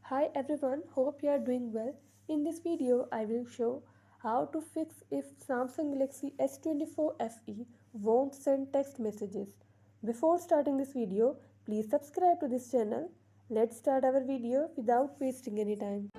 Hi everyone, hope you are doing well. In this video, I will show how to fix if Samsung Galaxy S24 FE won't send text messages. Before starting this video, please subscribe to this channel. Let's start our video without wasting any time.